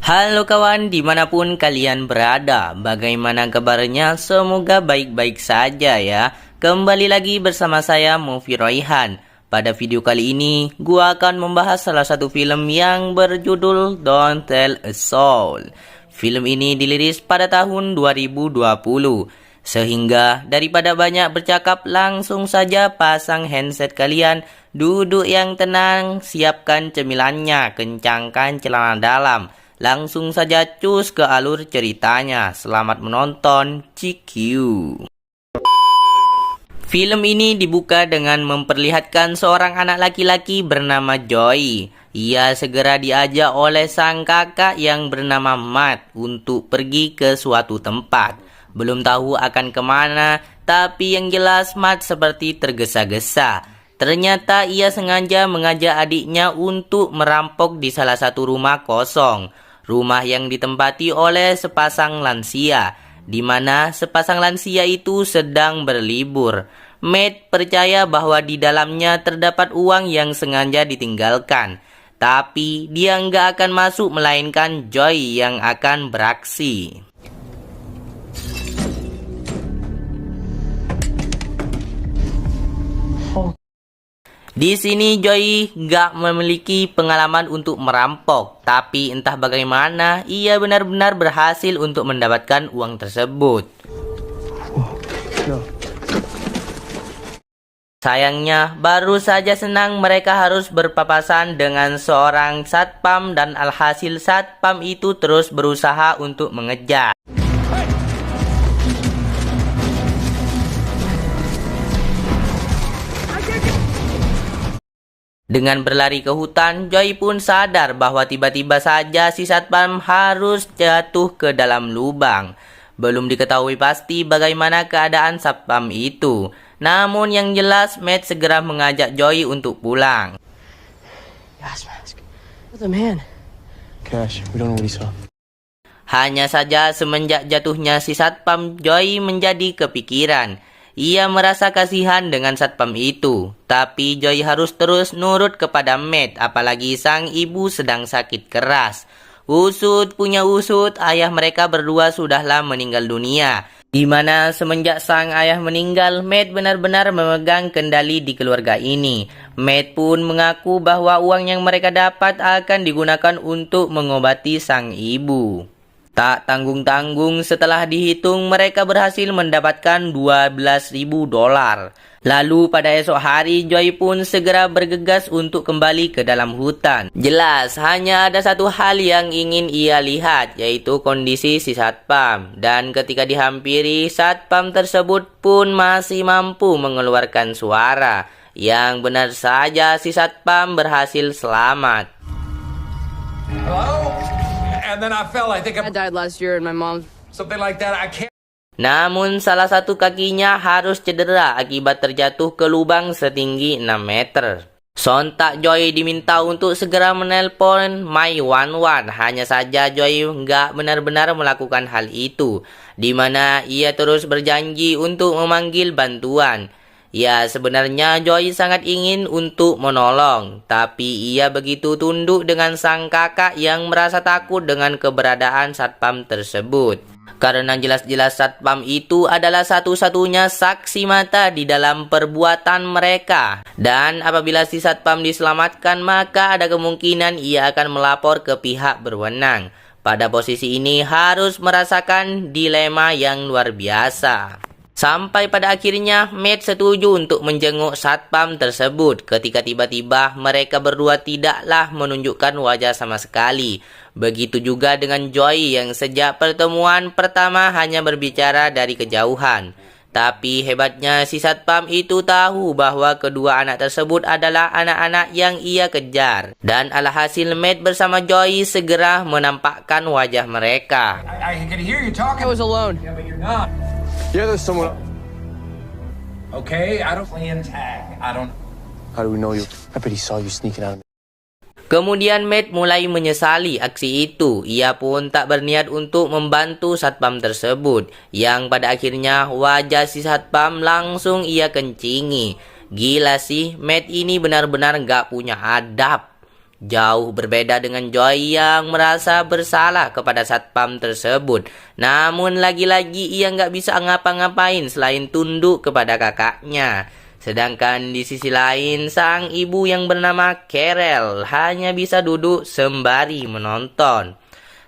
Halo kawan, dimanapun kalian berada, bagaimana kabarnya? Semoga baik-baik saja ya. Kembali lagi bersama saya Mufi Royhan. Pada video kali ini, gua akan membahas salah satu film yang berjudul Don't Tell a Soul. Film ini dirilis pada tahun 2020. Sehingga daripada banyak bercakap, langsung saja pasang handset kalian, duduk yang tenang, siapkan cemilannya, kencangkan celana dalam. Langsung saja cus ke alur ceritanya. Selamat menonton, CQ. Film ini dibuka dengan memperlihatkan seorang anak laki-laki bernama Joey. Ia segera diajak oleh sang kakak yang bernama Matt untuk pergi ke suatu tempat. Belum tahu akan kemana, tapi yang jelas Matt seperti tergesa-gesa. Ternyata ia sengaja mengajak adiknya untuk merampok di salah satu rumah kosong. Rumah yang ditempati oleh sepasang lansia, di mana sepasang lansia itu sedang berlibur. Matt percaya bahwa di dalamnya terdapat uang yang sengaja ditinggalkan. Tapi dia nggak akan masuk melainkan Joey yang akan beraksi. Di sini Joey nggak memiliki pengalaman untuk merampok, tapi entah bagaimana ia benar-benar berhasil untuk mendapatkan uang tersebut. Sayangnya, baru saja senang mereka harus berpapasan dengan seorang satpam dan alhasil satpam itu terus berusaha untuk mengejar. Dengan berlari ke hutan, Joey pun sadar bahwa tiba-tiba saja si satpam harus jatuh ke dalam lubang. Belum diketahui pasti bagaimana keadaan satpam itu. Namun yang jelas, Matt segera mengajak Joey untuk pulang. Hanya saja semenjak jatuhnya si satpam, Joey menjadi kepikiran. Ia merasa kasihan dengan satpam itu, tapi Joey harus terus nurut kepada Matt, apalagi sang ibu sedang sakit keras. Usut punya usut, ayah mereka berdua sudahlah meninggal dunia. Di mana semenjak sang ayah meninggal, Matt benar-benar memegang kendali di keluarga ini. Matt pun mengaku bahwa uang yang mereka dapat akan digunakan untuk mengobati sang ibu. Tak tanggung-tanggung, setelah dihitung mereka berhasil mendapatkan $12.000. Lalu pada esok hari Joey pun segera bergegas untuk kembali ke dalam hutan. Jelas hanya ada satu hal yang ingin ia lihat, yaitu kondisi si satpam. Dan ketika dihampiri, satpam tersebut pun masih mampu mengeluarkan suara. Yang benar saja si satpam berhasil selamat. Hello? And then I fell. I think I died last year and my mom... something like that. I can't. Namun salah satu kakinya harus cedera akibat terjatuh ke lubang setinggi 6 meter. Sontak Joey diminta untuk segera menelpon My11. Hanya saja Joey nggak benar-benar melakukan hal itu, di mana ia terus berjanji untuk memanggil bantuan. Ya, sebenarnya Joey sangat ingin untuk menolong, tapi ia begitu tunduk dengan sang kakak yang merasa takut dengan keberadaan satpam tersebut. Karena jelas-jelas satpam itu adalah satu-satunya saksi mata di dalam perbuatan mereka. Dan apabila si satpam diselamatkan, maka ada kemungkinan ia akan melapor ke pihak berwenang. Pada posisi ini harus merasakan dilema yang luar biasa. Sampai pada akhirnya Matt setuju untuk menjenguk satpam tersebut ketika tiba-tiba mereka berdua tidaklah menunjukkan wajah sama sekali. Begitu juga dengan Joey yang sejak pertemuan pertama hanya berbicara dari kejauhan. Tapi hebatnya si satpam itu tahu bahwa kedua anak tersebut adalah anak-anak yang ia kejar. Dan alhasil Matt bersama Joey segera menampakkan wajah mereka. I can hear you talking. I was alone. Yeah, but you're not. Yeah, there's someone. Okay, I don't play in tag. I don't. How do we know you? I bet he saw you sneaking out of me. Kemudian Matt mulai menyesali aksi itu. Ia pun tak berniat untuk membantu satpam tersebut, yang pada akhirnya wajah si satpam langsung ia kencingi. Gila sih, Matt ini benar-benar gak punya adab. Jauh berbeda dengan Joy yang merasa bersalah kepada satpam tersebut. Namun lagi-lagi ia nggak bisa ngapa-ngapain selain tunduk kepada kakaknya. Sedangkan di sisi lain, sang ibu yang bernama Carol hanya bisa duduk sembari menonton.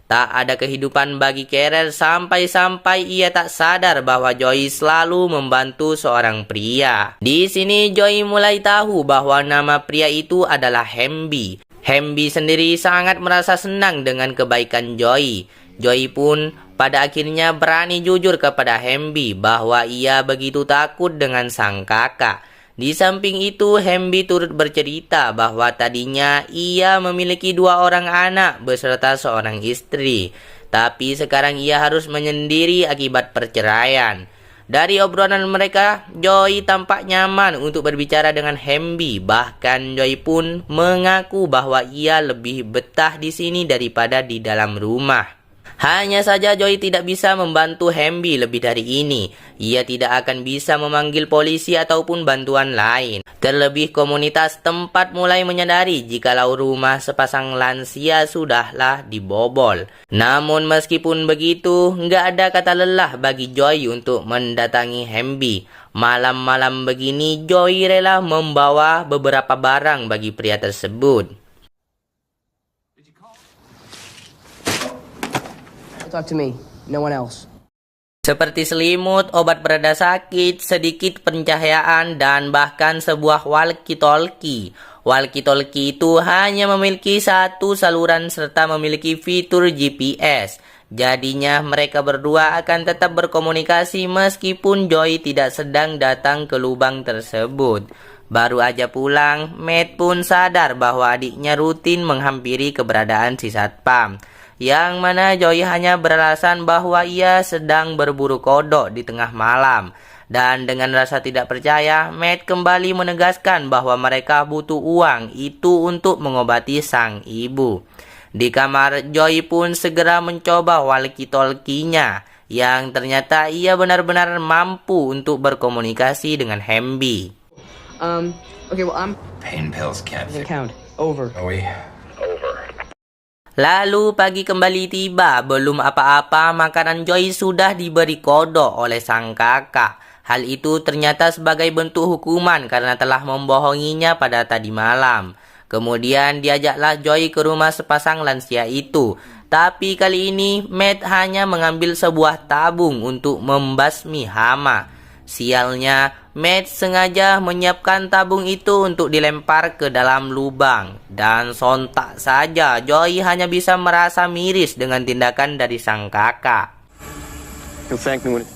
Tak ada kehidupan bagi Carol sampai-sampai ia tak sadar bahwa Joy selalu membantu seorang pria. Di sini Joy mulai tahu bahwa nama pria itu adalah Hamby. Hamby sendiri sangat merasa senang dengan kebaikan Joy. Joy pun pada akhirnya berani jujur kepada Hamby bahwa ia begitu takut dengan sang kakak. Di samping itu, Hamby turut bercerita bahwa tadinya ia memiliki 2 orang anak beserta seorang istri. Tapi sekarang ia harus menyendiri akibat perceraian. Dari obrolan mereka, Joy tampak nyaman untuk berbicara dengan Hamby. Bahkan Joy pun mengaku bahwa ia lebih betah di sini daripada di dalam rumah. Hanya saja Joy tidak bisa membantu Hamby lebih dari ini. Ia tidak akan bisa memanggil polisi ataupun bantuan lain. Terlebih komunitas tempat mulai menyadari jikalau rumah sepasang lansia sudahlah dibobol. Namun meskipun begitu, nggak ada kata lelah bagi Joy untuk mendatangi Hamby. Malam-malam begini Joy rela membawa beberapa barang bagi pria tersebut. Talk to me, no one else. Seperti selimut, obat pereda sakit, sedikit pencahayaan, dan bahkan sebuah walkie-talkie. Walkie-talkie itu hanya memiliki satu saluran serta memiliki fitur GPS. Jadinya mereka berdua akan tetap berkomunikasi meskipun Joy tidak sedang datang ke lubang tersebut. Baru aja pulang, Matt pun sadar bahwa adiknya rutin menghampiri keberadaan si satpam. Yang mana Joy hanya beralasan bahwa ia sedang berburu kodok di tengah malam. Dan dengan rasa tidak percaya, Matt kembali menegaskan bahwa mereka butuh uang itu untuk mengobati sang ibu. Di kamar, Joy pun segera mencoba walkie-talkie-nya, yang ternyata ia benar-benar mampu untuk berkomunikasi dengan Hamby. Okay, well, I'm Pain pills can't fix. count. Over. Joey. Lalu pagi kembali tiba, belum apa-apa makanan Joy sudah diberi kodok oleh sang kakak. Hal itu ternyata sebagai bentuk hukuman karena telah membohonginya pada tadi malam. Kemudian diajaklah Joy ke rumah sepasang lansia itu. Tapi kali ini Matt hanya mengambil sebuah tabung untuk membasmi hama. Sialnya, Matt sengaja menyiapkan tabung itu untuk dilempar ke dalam lubang. Dan sontak saja Joy hanya bisa merasa miris dengan tindakan dari sang kakak. You'll thank me when it...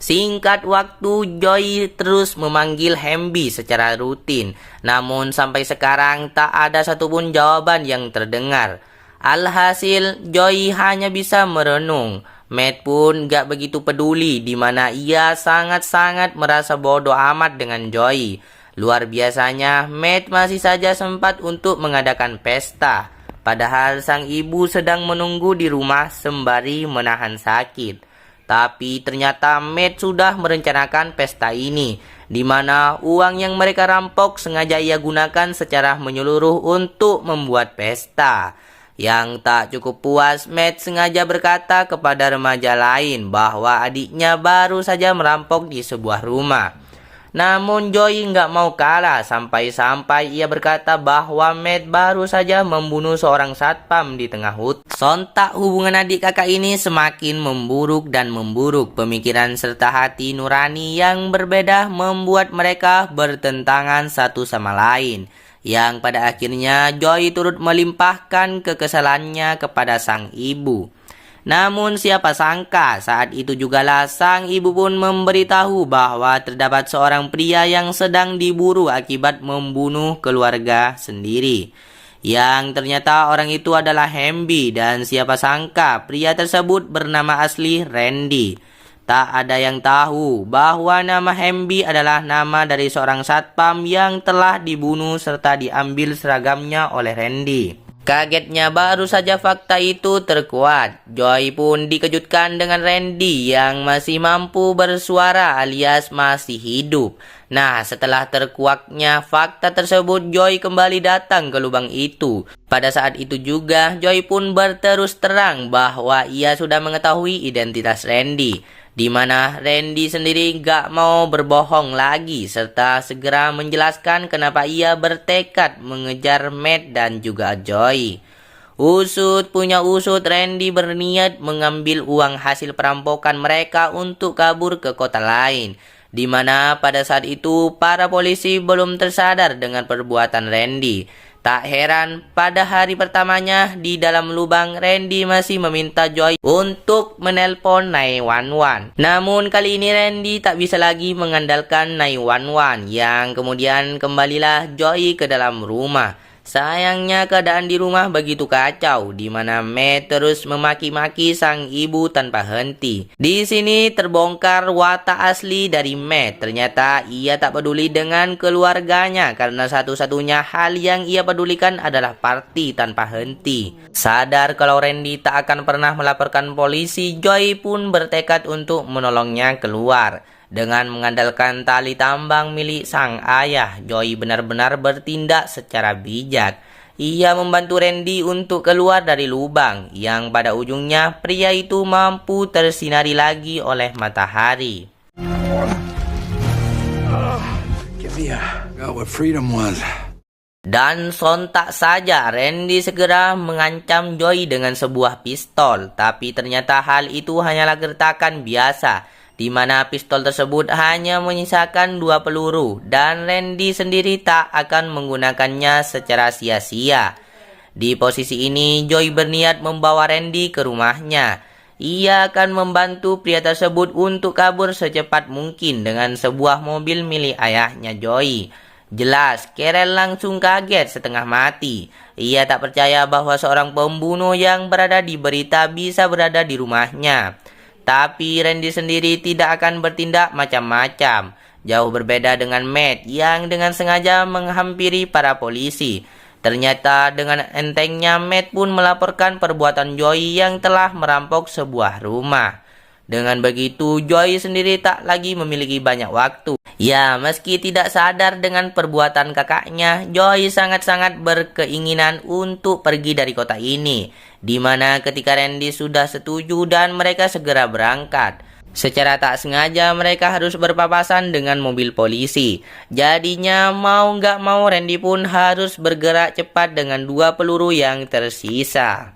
Singkat waktu, Joy terus memanggil Hamby secara rutin. Namun sampai sekarang tak ada satupun jawaban yang terdengar. Alhasil, Joy hanya bisa merenung. Matt pun gak begitu peduli di mana ia sangat-sangat merasa bodoh amat dengan Joy. Luar biasanya, Matt masih saja sempat untuk mengadakan pesta. Padahal sang ibu sedang menunggu di rumah sembari menahan sakit. Tapi ternyata Matt sudah merencanakan pesta ini, di mana uang yang mereka rampok sengaja ia gunakan secara menyeluruh untuk membuat pesta. Yang tak cukup puas, Matt sengaja berkata kepada remaja lain bahwa adiknya baru saja merampok di sebuah rumah. Namun Joy nggak mau kalah sampai-sampai ia berkata bahwa Matt baru saja membunuh seorang satpam di tengah hutan. Sontak hubungan adik kakak ini semakin memburuk dan memburuk. Pemikiran serta hati nurani yang berbeda membuat mereka bertentangan satu sama lain. Yang pada akhirnya Joy turut melimpahkan kekesalannya kepada sang ibu. Namun siapa sangka saat itu jugalah sang ibu pun memberitahu bahwa terdapat seorang pria yang sedang diburu akibat membunuh keluarga sendiri. Yang ternyata orang itu adalah Hamby dan siapa sangka pria tersebut bernama asli Randy. Tak ada yang tahu bahwa nama Hamby adalah nama dari seorang satpam yang telah dibunuh serta diambil seragamnya oleh Randy. Kagetnya baru saja fakta itu terkuat, Joy pun dikejutkan dengan Randy yang masih mampu bersuara alias masih hidup. Nah, setelah terkuaknya fakta tersebut, Joy kembali datang ke lubang itu. Pada saat itu juga, Joy pun berterus terang bahwa ia sudah mengetahui identitas Randy, di mana Randy sendiri gak mau berbohong lagi serta segera menjelaskan kenapa ia bertekad mengejar Matt dan juga Joy. Usut punya usut, Randy berniat mengambil uang hasil perampokan mereka untuk kabur ke kota lain, di mana pada saat itu para polisi belum tersadar dengan perbuatan Randy. Tak heran, pada hari pertamanya di dalam lubang, Randy masih meminta Joy untuk menelpon 911. Namun kali ini Randy tak bisa lagi mengandalkan 911, yang kemudian kembalilah Joy ke dalam rumah. Sayangnya keadaan di rumah begitu kacau, di mana Matt terus memaki-maki sang ibu tanpa henti. Di sini terbongkar watak asli dari Matt. Ternyata ia tak peduli dengan keluarganya karena satu-satunya hal yang ia pedulikan adalah party tanpa henti. Sadar kalau Randy tak akan pernah melaporkan polisi, Joy pun bertekad untuk menolongnya keluar. Dengan mengandalkan tali tambang milik sang ayah, Joy benar-benar bertindak secara bijak. Ia membantu Randy untuk keluar dari lubang, yang pada ujungnya pria itu mampu tersinari lagi oleh matahari. Give me what freedom was. Dan sontak saja Randy segera mengancam Joy dengan sebuah pistol, tapi ternyata hal itu hanyalah gertakan biasa, di mana pistol tersebut hanya menyisakan 2 peluru dan Randy sendiri tak akan menggunakannya secara sia-sia. Di posisi ini, Joy berniat membawa Randy ke rumahnya. Ia akan membantu pria tersebut untuk kabur secepat mungkin dengan sebuah mobil milik ayahnya Joy. Jelas, Carol langsung kaget setengah mati. Ia tak percaya bahwa seorang pembunuh yang berada di berita bisa berada di rumahnya. Tapi Randy sendiri tidak akan bertindak macam-macam. Jauh berbeda dengan Matt yang dengan sengaja menghampiri para polisi. Ternyata dengan entengnya Matt pun melaporkan perbuatan Joy yang telah merampok sebuah rumah. Dengan begitu, Joy sendiri tak lagi memiliki banyak waktu. Ya, meski tidak sadar dengan perbuatan kakaknya, Joy sangat-sangat berkeinginan untuk pergi dari kota ini, di mana ketika Randy sudah setuju dan mereka segera berangkat. Secara tak sengaja mereka harus berpapasan dengan mobil polisi. Jadinya mau nggak mau Randy pun harus bergerak cepat dengan 2 peluru yang tersisa.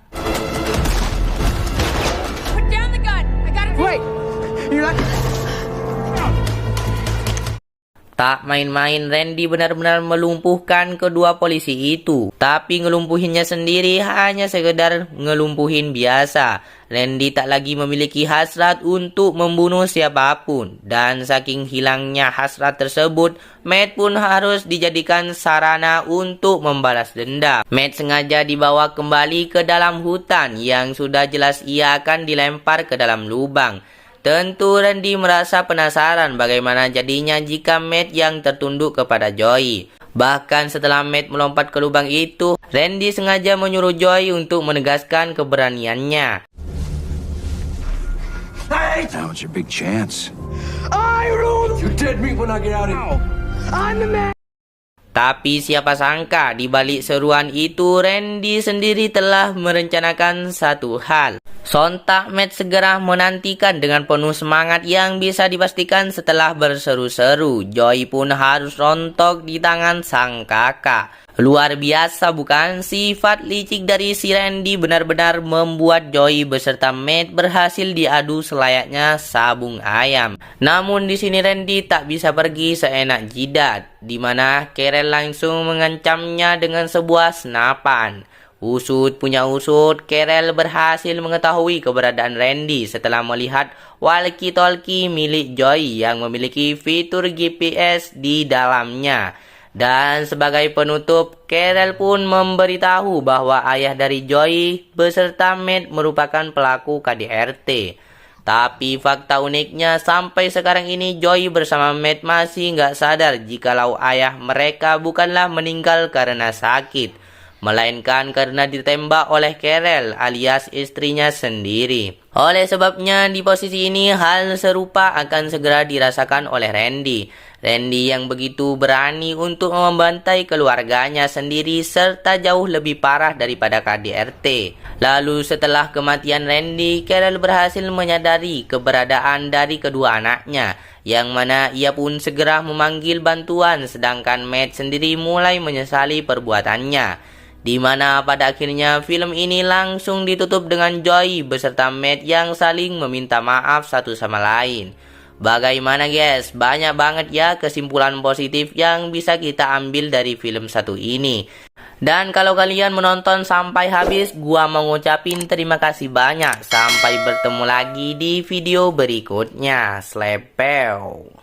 Wait! You're not... Tak main-main, Randy benar-benar melumpuhkan kedua polisi itu. Tapi ngelumpuhinnya sendiri hanya sekedar ngelumpuhin biasa. Randy tak lagi memiliki hasrat untuk membunuh siapapun. Dan saking hilangnya hasrat tersebut, Matt pun harus dijadikan sarana untuk membalas dendam. Matt sengaja dibawa kembali ke dalam hutan yang sudah jelas ia akan dilempar ke dalam lubang. Tentu Randy merasa penasaran bagaimana jadinya jika Matt yang tertunduk kepada Joy. Bahkan setelah Matt melompat ke lubang itu, Randy sengaja menyuruh Joy untuk menegaskan keberaniannya. Hey, that was your big chance. I rule! You dead meat when I get out of here. I'm the man! Tapi siapa sangka di balik seruan itu Randy sendiri telah merencanakan satu hal. Sontak Matt segera menantikan dengan penuh semangat yang bisa dipastikan setelah berseru-seru. Joy pun harus rontok di tangan sang kakak. Luar biasa bukan? Sifat licik dari si Randy benar-benar membuat Joy beserta Matt berhasil diadu selayaknya sabung ayam. Namun di sini Randy tak bisa pergi seenak jidat, di mana Carol langsung mengancamnya dengan sebuah senapan. Usut punya usut, Carol berhasil mengetahui keberadaan Randy setelah melihat walkie-talkie milik Joy yang memiliki fitur GPS di dalamnya. Dan sebagai penutup, Carol pun memberitahu bahwa ayah dari Joy beserta Matt merupakan pelaku KDRT. Tapi fakta uniknya sampai sekarang ini Joy bersama Matt masih nggak sadar jikalau ayah mereka bukanlah meninggal karena sakit. melainkan karena ditembak oleh Carol alias istrinya sendiri. Oleh sebabnya di posisi ini hal serupa akan segera dirasakan oleh Randy. Randy yang begitu berani untuk membantai keluarganya sendiri serta jauh lebih parah daripada KDRT. Lalu setelah kematian Randy, Carol berhasil menyadari keberadaan dari kedua anaknya, yang mana ia pun segera memanggil bantuan, sedangkan Matt sendiri mulai menyesali perbuatannya. Di mana pada akhirnya film ini langsung ditutup dengan Joy beserta Matt yang saling meminta maaf satu sama lain. Bagaimana guys? Banyak banget ya kesimpulan positif yang bisa kita ambil dari film satu ini. Dan kalau kalian menonton sampai habis, gua mau ngucapin terima kasih banyak. Sampai bertemu lagi di video berikutnya. Slepeu.